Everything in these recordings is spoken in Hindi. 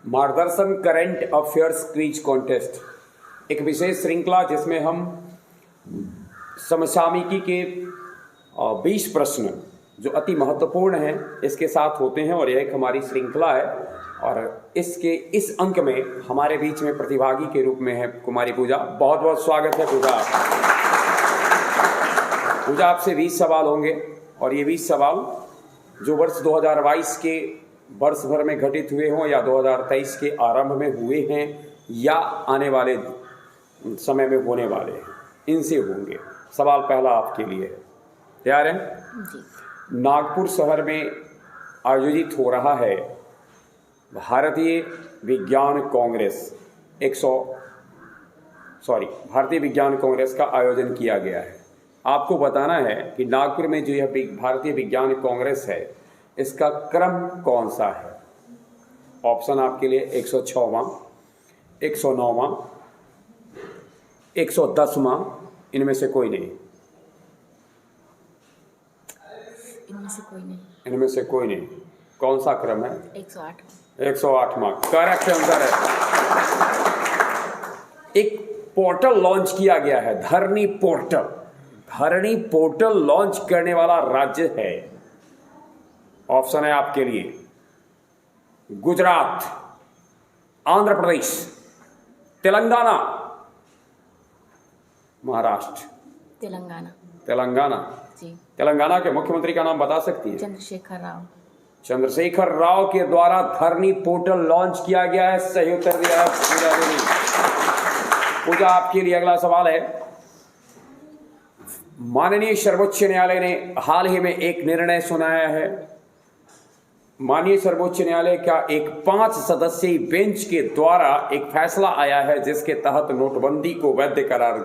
मार्गदर्शन करंट अफेयर्स क्विज कॉन्टेस्ट, एक विशेष श्रृंखला जिसमें हम समसामयिकी के 20 प्रश्न जो अति महत्वपूर्ण हैं इसके साथ होते हैं और यह एक हमारी श्रृंखला है। और इसके इस अंक में हमारे बीच में प्रतिभागी के रूप में है कुमारी पूजा। बहुत बहुत स्वागत है पूजा। पूजा आपसे 20 सवाल होंगे और ये 20 सवाल जो वर्ष 2022 के वर्ष भर में घटित हुए हों या 2023 के आरंभ में हुए हैं या आने वाले समय में होने वाले हैं, इनसे होंगे। सवाल पहला आपके लिए है, तैयार हैं? जी। नागपुर शहर में आयोजित हो रहा है भारतीय विज्ञान कांग्रेस का आयोजन किया गया है। आपको बताना है कि नागपुर में जो यह भारतीय विज्ञान कांग्रेस है इसका क्रम कौन सा है। ऑप्शन आपके लिए 106वां, 109वां, 110वां, इनमें से कोई नहीं। इनमें से कोई नहीं। कौन सा क्रम है? 108वां करेक्ट आंसर है। एक पोर्टल लॉन्च किया गया है, धरनी पोर्टल लॉन्च करने वाला राज्य है। ऑप्शन है आपके लिए गुजरात, आंध्र प्रदेश, तेलंगाना, महाराष्ट्र। तेलंगाना जी। तेलंगाना के मुख्यमंत्री का नाम बता सकती है? चंद्रशेखर राव के द्वारा धरनी पोर्टल लॉन्च किया गया है। सही उत्तर दिया है पूजा देवी। पूजा आपके लिए अगला सवाल है। माननीय सर्वोच्च न्यायालय ने हाल ही में एक निर्णय सुनाया है। माननीय सर्वोच्च न्यायालय का एक 5 सदस्यीय बेंच के द्वारा एक फैसला आया है जिसके तहत नोटबंदी को वैध करार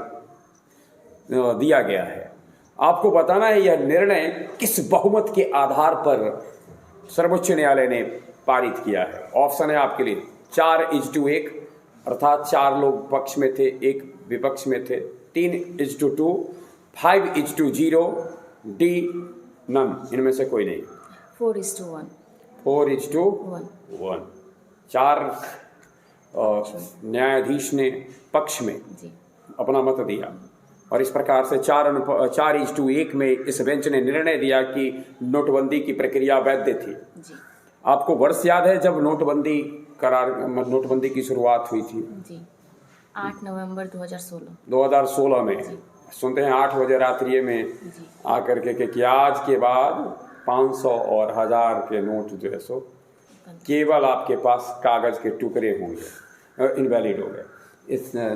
दिया गया है। आपको बताना है यह निर्णय किस बहुमत के आधार पर सर्वोच्च न्यायालय ने पारित किया है। ऑप्शन है आपके लिए 4:1 अर्थात 4 लोग पक्ष में थे, 1 विपक्ष में थे, 3:2, 5:0, डी नन, इनमें से कोई नहीं। 4:1। 4:1। 4 न्यायाधीश ने पक्ष में अपना मत दिया और इस प्रकार से 4:1 में इस बेंच ने निर्णय दिया कि नोटबंदी की प्रक्रिया वैध थी। जी। आपको वर्ष याद है जब नोटबंदी की शुरुआत हुई थी? जी। 8 नवंबर 2016 में। सुनते हैं 8 बजे रात्रि में आकर के कि आज के बाद 500 और 1000 के नोट जो है सो केवल आपके पास कागज के टुकड़े होंगे, इनवैलिड हो गए।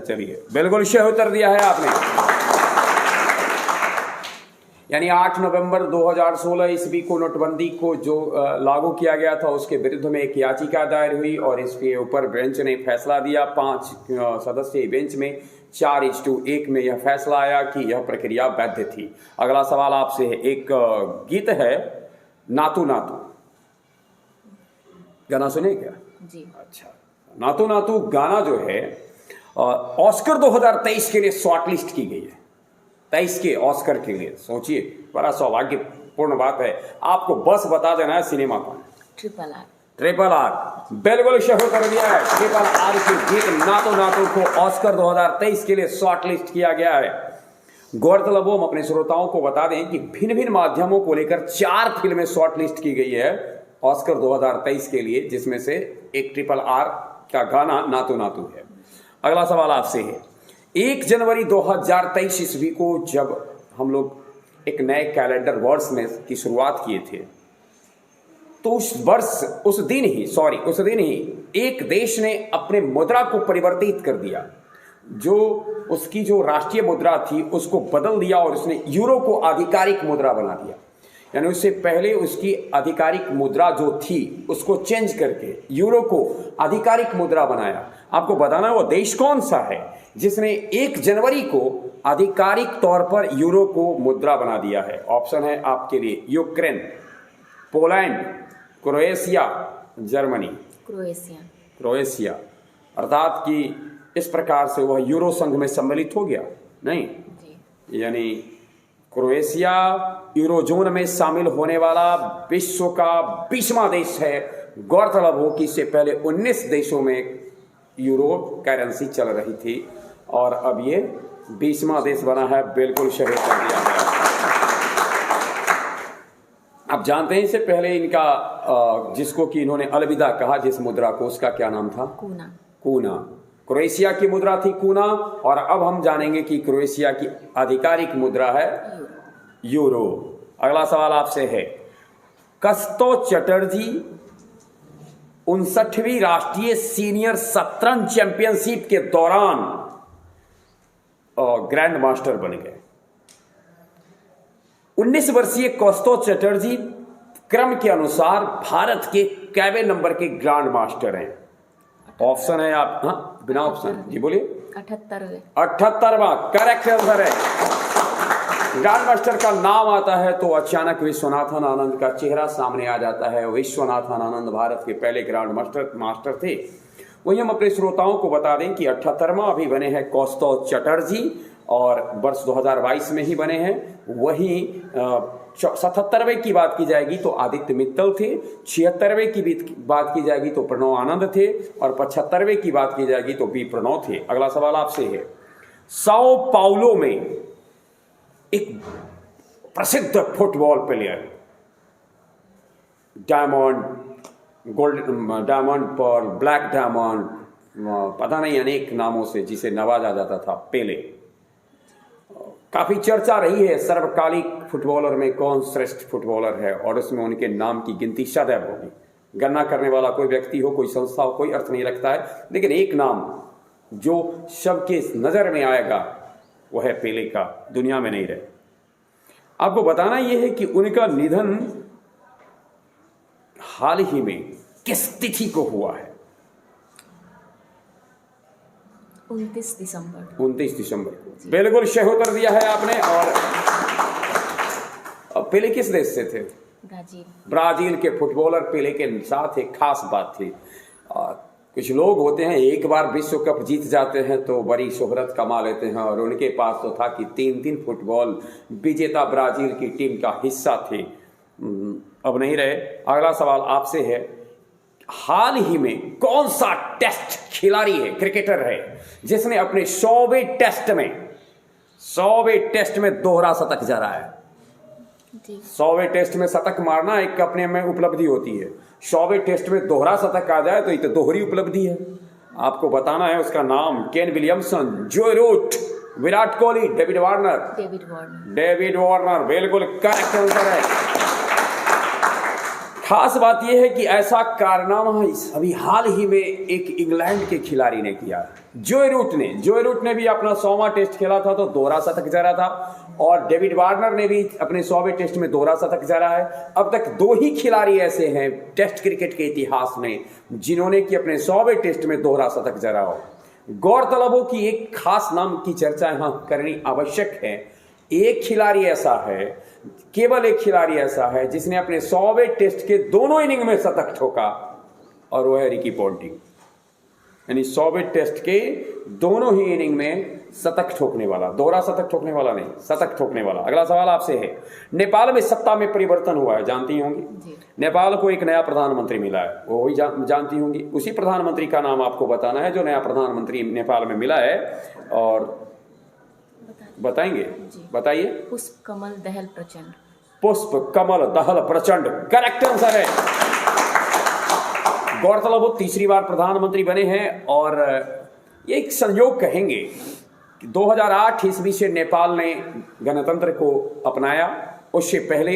चलिए, बिल्कुल सही उत्तर दिया है आपने। यानी 8 नवंबर 2016 ईस्वी को नोटबंदी को जो लागू किया गया था उसके विरुद्ध में एक याचिका दायर हुई और इसके ऊपर बेंच ने फैसला दिया। 5 सदस्यीय बेंच में 4:1 में यह फैसला आया कि यह प्रक्रिया वैध थी। अगला सवाल आपसे है। एक गीत है नातू नातू, गाना सुने क्या? जी। अच्छा, नातू नातू गाना जो है ऑस्कर 2023 के लिए शॉर्टलिस्ट की गई है। 23 के ऑस्कर के लिए। सोचिए, बड़ा सौभाग्यपूर्ण बात है। आपको बस बता देना है सिनेमा का। ट्रिपल आर बिल्कुल सही कर दिया है। ट्रिपल आर के गीत नातू नातू को ऑस्कर 2023 के लिए शॉर्टलिस्ट किया गया है। गौरतलब हम अपने श्रोताओं को बता दें कि भिन्न भिन्न माध्यमों को लेकर 4 फिल्में शॉर्टलिस्ट की गई है ऑस्कर 2023 के लिए, जिसमें से एक ट्रिपल आर का गाना नातू नातू है। अगला सवाल आपसे है। 1 जनवरी 2023 ईस्वी को जब हम लोग एक नए कैलेंडर वर्ष में की शुरुआत किए थे तो उस दिन ही एक देश ने अपने मुद्रा को परिवर्तित कर दिया। जो उसकी जो राष्ट्रीय मुद्रा थी उसको बदल दिया और उसने यूरो को आधिकारिक मुद्रा बना दिया। यानी उससे पहले उसकी आधिकारिक मुद्रा जो थी उसको चेंज करके यूरो को आधिकारिक मुद्रा बनाया। आपको बताना है वो देश कौन सा है जिसने 1 जनवरी को आधिकारिक तौर पर यूरो को मुद्रा बना दिया है। ऑप्शन है आपके लिए Ukraine, Poland, Croatia, Germany. Croatia अर्थात कि इस प्रकार से वह यूरो संघ में सम्मिलित हो गया नहीं, यानी क्रोएशिया यूरोजोन में शामिल होने वाला विश्व का 20वां देश है गौरतलब हो कि इससे पहले 19 देशों में यूरो करेंसी चल रही थी और अब ये 20वां देश बना है, बिल्कुल शहीद कर दिया है। आप जानते हैं इससे पहले इनका जिसको कि इन्होंने अलविदा कहा, जिस मुद्रा को, उसका क्या नाम था? कूना। कूना। क्रोएशिया की मुद्रा थी कूना, और अब हम जानेंगे कि क्रोएशिया की आधिकारिक मुद्रा है यूरो। अगला सवाल आपसे है, कस्तो चटर्जी 59वीं राष्ट्रीय सीनियर शतरंज चैंपियनशिप के दौरान ग्रैंड मास्टर बन गए। 19 वर्षीय कस्तो चटर्जी क्रम के अनुसार भारत के कैवे नंबर के ग्रैंड मास्टर हैं। ऑप्शन है आप, हाँ बिना ऑप्शन जी बोलिए। 78वां करेक्ट आंसर है। ग्रैंड मास्टर का नाम आता है तो अचानक विश्वनाथन आनंद का चेहरा सामने आ जाता है। विश्वनाथन आनंद भारत के पहले ग्रैंड मास्टर थे। वही हम अपने श्रोताओं को बता दें कि 78वां अभी बने हैं कस्तो चटर्जी, और वर्ष 2022 में ही बने हैं। वहीं 77वें की बात की जाएगी तो आदित्य मित्तल थे, 76वें की बात की जाएगी तो प्रणव आनंद थे, और 75वें की बात की जाएगी तो बी प्रणव थे। अगला सवाल आपसे है, साओ पाउलो में एक प्रसिद्ध football player, diamond, golden diamond, pearl, black diamond, पता नहीं अनेक नामों से जिसे नवाजा जाता था, पेले, काफी चर्चा रही है सर्वकालिक फुटबॉलर में कौन श्रेष्ठ फुटबॉलर है, और उसमें उनके नाम की गिनती सदैव होगी। गणना करने वाला कोई व्यक्ति हो, कोई संस्था हो, कोई अर्थ नहीं रखता है, लेकिन एक नाम जो सबके नजर में आएगा वह है पेले का, दुनिया में नहीं रहे। आपको बताना यह है कि उनका निधन हाल ही में किस तिथि को हुआ है? 29 दिसंबर। 29 दिसंबर को, बिल्कुल सही उत्तर दिया है आपने। और पेले किस देश से थे? ब्राजील के फुटबॉलर पेले के साथ एक खास बात थी। कुछ लोग होते हैं एक बार विश्व कप जीत जाते हैं तो बड़ी शोहरत कमा लेते हैं, और उनके पास तो था कि 3 फुटबॉल विजेता ब्राजील की टीम का हिस्सा थे। अब नहीं रहे। अगला सवाल आपसे है, हाल ही में कौन सा टेस्ट खिलाड़ी है, क्रिकेटर है, जिसने अपने 100वें टेस्ट में दोहरा शतक जड़ा है? 100वें टेस्ट में शतक मारना एक अपने में उपलब्धि होती है, 100वें टेस्ट में दोहरा शतक आ जाए तो ये तो दोहरी उपलब्धि है। आपको बताना है उसका नाम, Kane Williamson, Joe Root, Virat Kohli, David Warner, बिल्कुल करेक्ट आंसर है। खास बात यह है कि ऐसा कारनामा अभी हाल ही में एक इंग्लैंड के खिलाड़ी ने किया, जोय रूट ने भी अपना 100वां टेस्ट खेला था तो दोहरा शतक जड़ा था, और डेविड वार्नर ने भी अपने 100वें टेस्ट में दोहरा शतक जड़ा है। अब तक 2 ही खिलाड़ी ऐसे हैं टेस्ट क्रिकेट के इतिहास में जिन्होंने कि अपने 100वें टेस्ट में दोहरा शतक जड़ा हो। गौरतलब हो कि एक खास नाम की चर्चा यहाँ करनी आवश्यक है। एक खिलाड़ी ऐसा है, केवल एक खिलाड़ी ऐसा है जिसने अपने 100वें टेस्ट के दोनों इनिंग में शतक ठोका, और वह है रिकी पॉन्टिंग। यानी 100वें टेस्ट के दोनों ही इनिंग में शतक ठोकने वाला, दोहरा शतक ठोकने वाला नहीं, शतक ठोकने वाला। अगला सवाल आपसे है, नेपाल में सत्ता में परिवर्तन हुआ है, जानती होंगी। नेपाल को एक नया प्रधानमंत्री मिला है, वो ही जानती होंगी। उसी प्रधानमंत्री का नाम आपको बताना है जो नया प्रधानमंत्री नेपाल में मिला है, और बताएंगे? बताइए। पुष्प कमल दहल प्रचंड, करेक्ट आंसर है। गौरतलब वो 3री बार प्रधानमंत्री बने हैं, और ये एक संयोग कहेंगे कि 2008 ईस्वी से नेपाल ने गणतंत्र को अपनाया। उससे पहले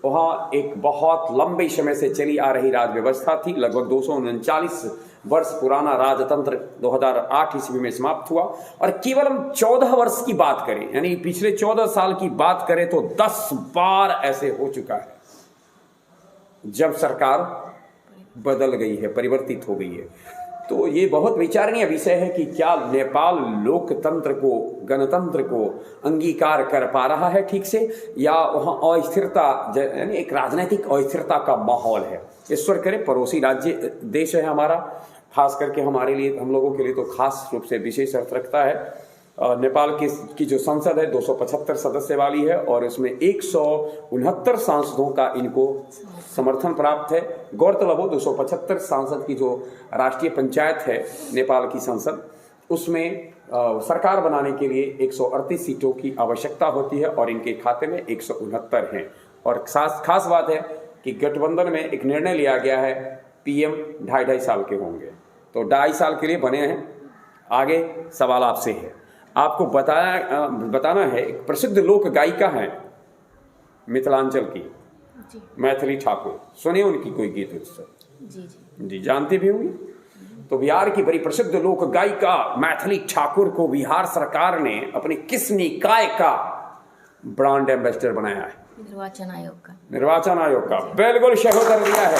वहाँ एक बहुत लंबे समय से चली आ रही राज व्यवस्था थी। लगभग 239 वर्ष पुराना राजतंत्र 2008 ईस्वी में समाप्त हुआ, और केवल हम 14 वर्ष की बात करें, यानी पिछले 14 साल की बात करें तो 10 बार ऐसे हो चुका है जब सरकार बदल गई है, परिवर्तित हो गई है। तो ये बहुत विचारणीय विषय है कि क्या नेपाल लोकतंत्र को, गणतंत्र को अंगीकार कर पा रहा है ठीक से, या वहाँ अस्थिरता, यानी एक राजनीतिक अस्थिरता का माहौल है। ईश्वर करे पड़ोसी राज्य देश है हमारा, खास करके हमारे लिए, हम लोगों के लिए तो खास रूप से विशेष अर्थ रखता है। नेपाल की जो संसद है 275 सदस्य वाली है और इसमें 169 सांसदों का इनको समर्थन प्राप्त है। गौरतलब हो 275 सांसद की जो राष्ट्रीय पंचायत है नेपाल की संसद, उसमें सरकार बनाने के लिए 138 सीटों की आवश्यकता होती है और इनके खाते में 169 हैं। और खास बात है कि गठबंधन में एक निर्णय लिया गया है, पीएम 2.5 साल के होंगे, तो 2.5 साल के लिए बने हैं। आगे सवाल आपसे है, आपको बताना है, एक प्रसिद्ध लोक गायिका है मिथिलांचल की जी मैथिली ठाकुर, सुने उनकी कोई गीत उत्सव? जी जी जी जानते भी होंगे। तो बिहार की बड़ी प्रसिद्ध लोक गायिका मैथिली ठाकुर को बिहार सरकार ने अपने किस निकाय का ब्रांड एम्बेसडर बनाया है? निर्वाचन आयोग का। निर्वाचन आयोग का, बिल्कुल सही उत्तर दिया है।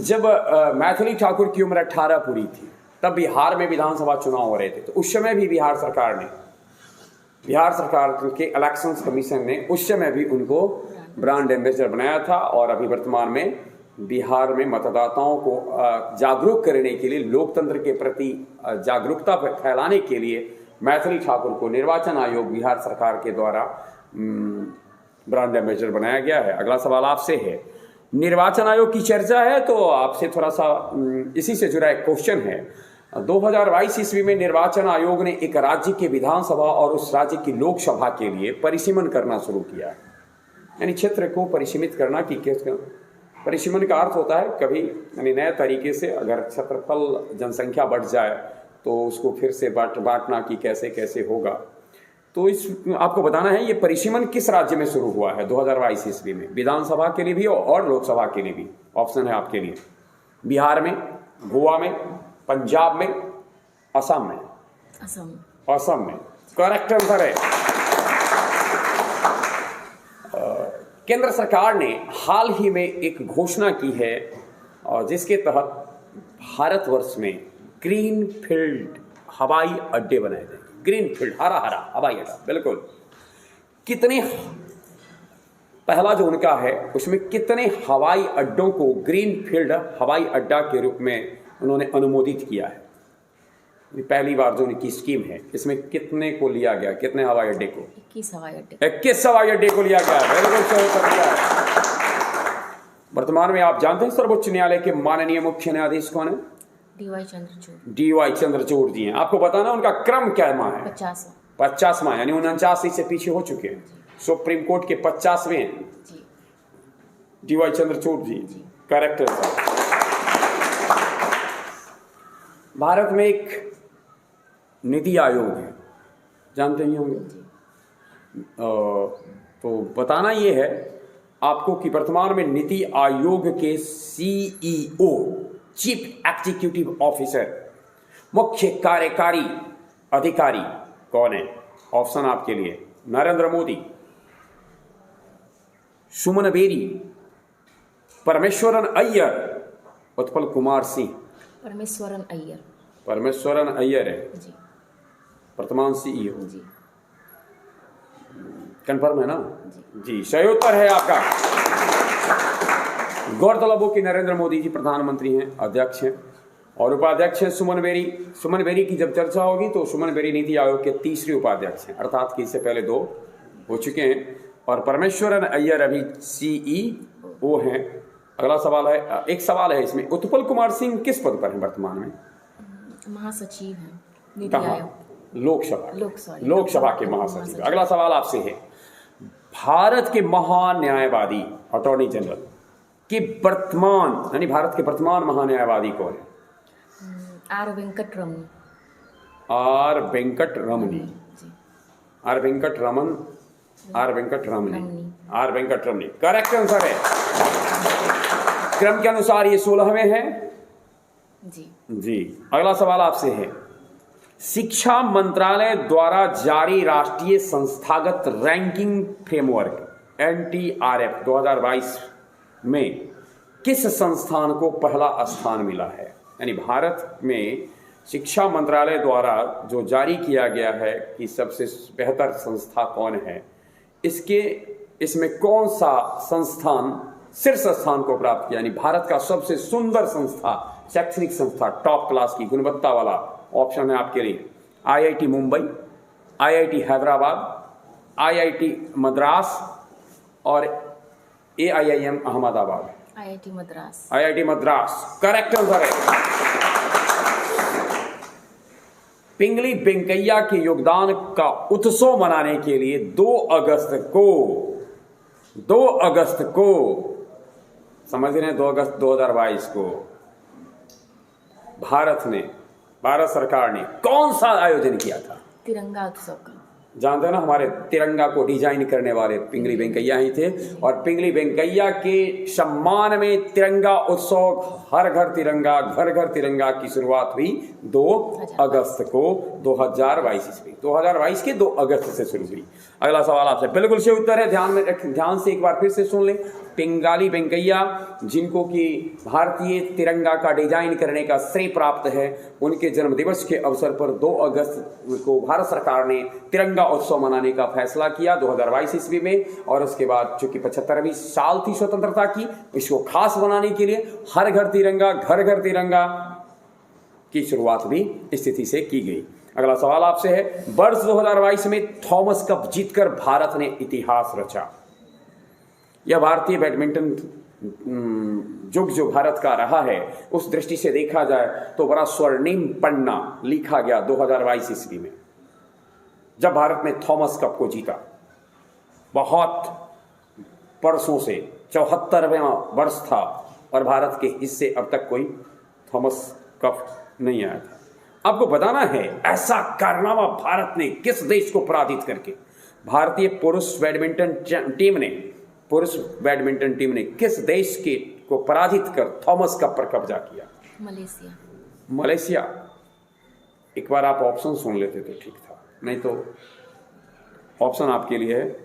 जब मैथिली ठाकुर की उम्र 18 पूरी थी तब बिहार में विधानसभा चुनाव हो रहे थे, तो उस समय भी बिहार सरकार के इलेक्शंस कमीशन ने उस समय भी उनको ब्रांड एम्बेसडर बनाया था। और अभी वर्तमान में बिहार में मतदाताओं को जागरूक करने के लिए, लोकतंत्र के प्रति जागरूकता फैलाने के लिए मैथिली ठाकुर को निर्वाचन आयोग बिहार सरकार के द्वारा ब्रांड एम्बेसडर बनाया गया है। अगला सवाल आपसे है, निर्वाचन आयोग की चर्चा है तो आपसे थोड़ा सा इसी से जुड़ा एक क्वेश्चन है। 2022 ईस्वी में निर्वाचन आयोग ने एक राज्य के विधानसभा और उस राज्य की लोकसभा के लिए परिसीमन करना शुरू किया है, यानी क्षेत्र को परिसीमित करना। कि परिसीमन का अर्थ होता है कभी यानी नए तरीके से अगर क्षेत्रफल जनसंख्या बढ़ जाए तो उसको फिर से बांटना कि कैसे कैसे होगा। तो इस आपको बताना है ये परिसीमन किस राज्य में शुरू हुआ है 2022 ईस्वी में, विधानसभा के लिए भी और लोकसभा के लिए भी। ऑप्शन है आपके लिए, बिहार में, गोवा में, पंजाब में, असम में। असम में करेक्ट आंसर है। केंद्र सरकार ने हाल ही में एक घोषणा की है जिसके तहत भारतवर्ष में ग्रीन फील्ड हवाई अड्डे बनाए जाएंगे। ग्रीन फील्ड, हरा हरा हवाई अड्डा, बिल्कुल। कितने, पहला जो उनका है उसमें कितने हवाई अड्डों को ग्रीन फील्ड हवाई अड्डा के रूप में उन्होंने अनुमोदित किया है? पहली बार जो उनकी स्कीम है इसमें कितने को लिया गया, कितने हवाई अड्डे को? 21 हवाई अड्डे। 21 हवाई अड्डे को लिया गया, बिल्कुल सही उत्तर दिया है। वर्तमान में आप जानते हैं सर्वोच्च न्यायालय के माननीय मुख्य न्यायाधीश कौन है? डी.वाई. चंद्रचूड़ जी हैं। आपको बताना उनका क्रम क्या है? 50वां, यानी 49 से पीछे हो चुके हैं। सुप्रीम कोर्ट के 50वें हैं डी.वाई. चंद्रचूड़ जी। करेक्ट है सर। भारत में एक नीति आयोग है, जानते ही होंगे। तो बताना ये है आपको कि वर्तमान में नीति आयोग के सीईओ, चीफ एग्जीक्यूटिव ऑफिसर, मुख्य कार्यकारी अधिकारी कौन है? ऑप्शन आपके लिए, नरेंद्र मोदी, सुमन बेरी, परमेश्वरन अय्यर, उत्पल कुमार सिंह। परमेश्वरन अय्यर है जी। वर्तमान सीईओ। जी। कंफर्म है ना? जी सही उत्तर है आपका। गौरतलब हो कि नरेंद्र मोदी जी प्रधानमंत्री हैं, अध्यक्ष हैं, और उपाध्यक्ष हैं सुमन बेरी। सुमन बेरी की जब चर्चा होगी तो सुमन बेरी नीति आयोग के तीसरे उपाध्यक्ष हैं, अर्थात कि इससे पहले 2 हो चुके हैं। और परमेश्वरन अय्यर अभी सीईओ हैं। अगला सवाल है, एक सवाल है इसमें, उत्पल कुमार सिंह किस पद पर हैं वर्तमान में? महासचिव हैं नीति आयोग। लोकसभा के महासचिव। अगला सवाल आपसे है, भारत के महान्यायवादी अटॉर्नी जनरल के वर्तमान, यानी भारत के वर्तमान महान्यायवादी कौन है? R Venkataramani. Correct answer है। क्रम के अनुसार ये 16वें हैं। जी। अगला सवाल आपसे है, शिक्षा मंत्रालय द्वारा जारी राष्ट्रीय संस्थागत रैंकिंग फ्रेमवर्क NTRF 2022 में किस संस्थान को पहला स्थान मिला है? यानी भारत में शिक्षा मंत्रालय द्वारा जो जारी किया गया है कि सबसे बेहतर संस्था कौन है, इसमें कौन सा संस्थान शीर्ष स्थान को प्राप्त किया? यानी भारत का सबसे सुंदर संस्था, शैक्षणिक संस्था, टॉप क्लास की गुणवत्ता वाला। ऑप्शन है आपके लिए, IIT Mumbai, IIT Hyderabad, IIT Madras और AIIM Ahmedabad. IIT Madras. IIT Madras correct answer है। पिंगली वेंकैया के योगदान का उत्सव मनाने के लिए 2 अगस्त को समझ रहे हैं, 2 अगस्त 2022 को भारत सरकार ने कौन सा आयोजन किया था? तिरंगा उत्सव का। जानते हो ना, हमारे तिरंगा को डिजाइन करने वाले पिंगली वेंकैया ही थे, और पिंगली वेंकैया के सम्मान में तिरंगा उत्सव, हर घर तिरंगा घर घर तिरंगा की शुरुआत हुई 2 अगस्त को 2022 ईस्वी। 2022 के 2 अगस्त से शुरू हुई। अगला सवाल आपसे बिल्कुल सही उत्तर है, ध्यान से एक बार फिर से सुन लें। पिंगाली वेंकैया, जिनको कि भारतीय तिरंगा का डिजाइन करने का श्रेय प्राप्त है, उनके जन्मदिवस के अवसर पर 2 अगस्त को भारत सरकार ने तिरंगा उत्सव मनाने का फैसला किया 2022 ईस्वी में। और उसके बाद चूंकि 75वीं साल थी स्वतंत्रता की, इसको खास बनाने के लिए हर घर तिरंगा घर घर तिरंगा की शुरुआत भी स्थिति से की गई। अगला सवाल आपसे है, वर्ष 2022 में थॉमस कप जीतकर भारत ने इतिहास रचा। यह भारतीय बैडमिंटन युग जो भारत का रहा है, उस दृष्टि से देखा जाए तो बड़ा स्वर्णिम पन्ना लिखा गया 2022 ईस्वी में, जब भारत ने थॉमस कप को जीता। बहुत वर्षों से 74वां वर्ष था और भारत के हिस्से अब तक कोई थॉमस कप नहीं आया था। आपको बताना है ऐसा कारनामा भारत ने किस देश को पराजित करके, भारतीय पुरुष बैडमिंटन टीम ने किस देश के को पराजित कर थॉमस कप पर कब्जा किया? मलेशिया। एक बार आप ऑप्शन सुन लेते तो ठीक था, नहीं तो ऑप्शन आपके लिए है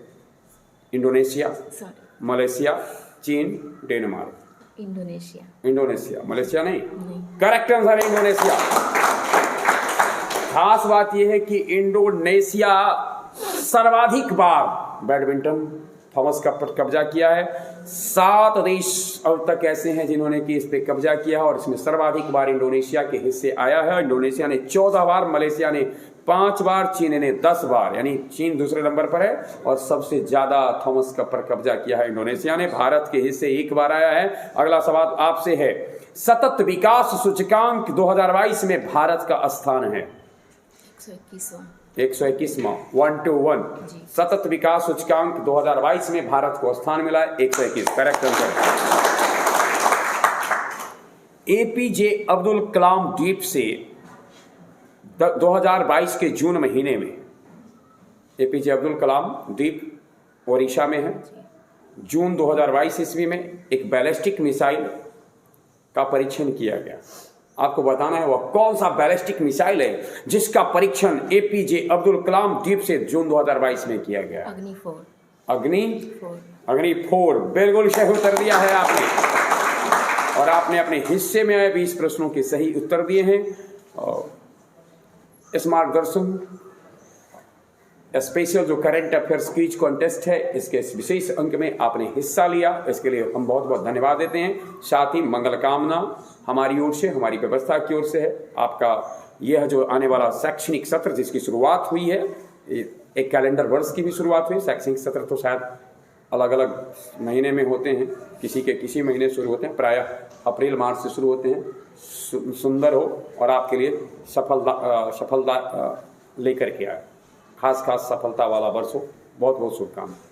इंडोनेशिया, मलेशिया, चीन, डेनमार्क। इंडोनेशिया, मलेशिया नहीं। करेक्ट आंसर है इंडोनेशिया। खास बात यह है कि इंडोनेशिया सर्वाधिक बार बैडमिंटन थॉमस कप पर कब्जा किया है। 7 देश अब तक ऐसे हैं जिन्होंने कि इस पे कब्जा किया है, और इसमें सर्वाधिक बार इंडोनेशिया के हिस्से आया है। इंडोनेशिया ने 14 बार, मलेशिया ने 5 बार, चीन ने 10 बार, यानी चीन दूसरे नंबर पर है, और सबसे ज्यादा थॉमस कप पर कब्जा किया है इंडोनेशिया ने। भारत के हिस्से 1 बार आया है। अगला सवाल आपसे है, सतत विकास सूचकांक 2022 में भारत का स्थान है 121वां, 121। सतत विकास सूचकांक 2022 में भारत को स्थान मिला है 121। करेक्ट आंसर है। APJ अब्दुल कलाम द्वीप से 2022 के जून महीने में, APJ अब्दुल कलाम द्वीप ओडिशा में है, जून 2022 ईस्वी में एक बैलिस्टिक मिसाइल का परीक्षण किया गया। आपको बताना है वह कौन सा बैलिस्टिक मिसाइल है जिसका परीक्षण APJ अब्दुल कलाम द्वीप से जून 2022 में किया गया। अग्नि 4 बिल्कुल सही उत्तर दिया है आपने, और आपने अपने हिस्से में आए 20 प्रश्नों के सही उत्तर दिए हैं। इस मार्गदर्शन स्पेशल जो करंट अफेयर्स क्विज कॉन्टेस्ट है, इसके इस विशेष अंक में आपने हिस्सा लिया, इसके लिए हम बहुत बहुत धन्यवाद देते हैं। साथ ही मंगल कामना हमारी ओर से, हमारी व्यवस्था की ओर से है। आपका यह जो आने वाला शैक्षणिक सत्र जिसकी शुरुआत हुई है, एक कैलेंडर वर्ष की भी शुरुआत हुई। शैक्षणिक सत्र तो शायद अलग अलग महीने में होते हैं, किसी के किसी महीने शुरू होते हैं, प्रायः अप्रैल मार्च से शुरू होते हैं। सुंदर हो और आपके लिए सफलता लेकर के आए, खास सफलता वाला वर्ष हो। बहुत बहुत शुभकामनाएं।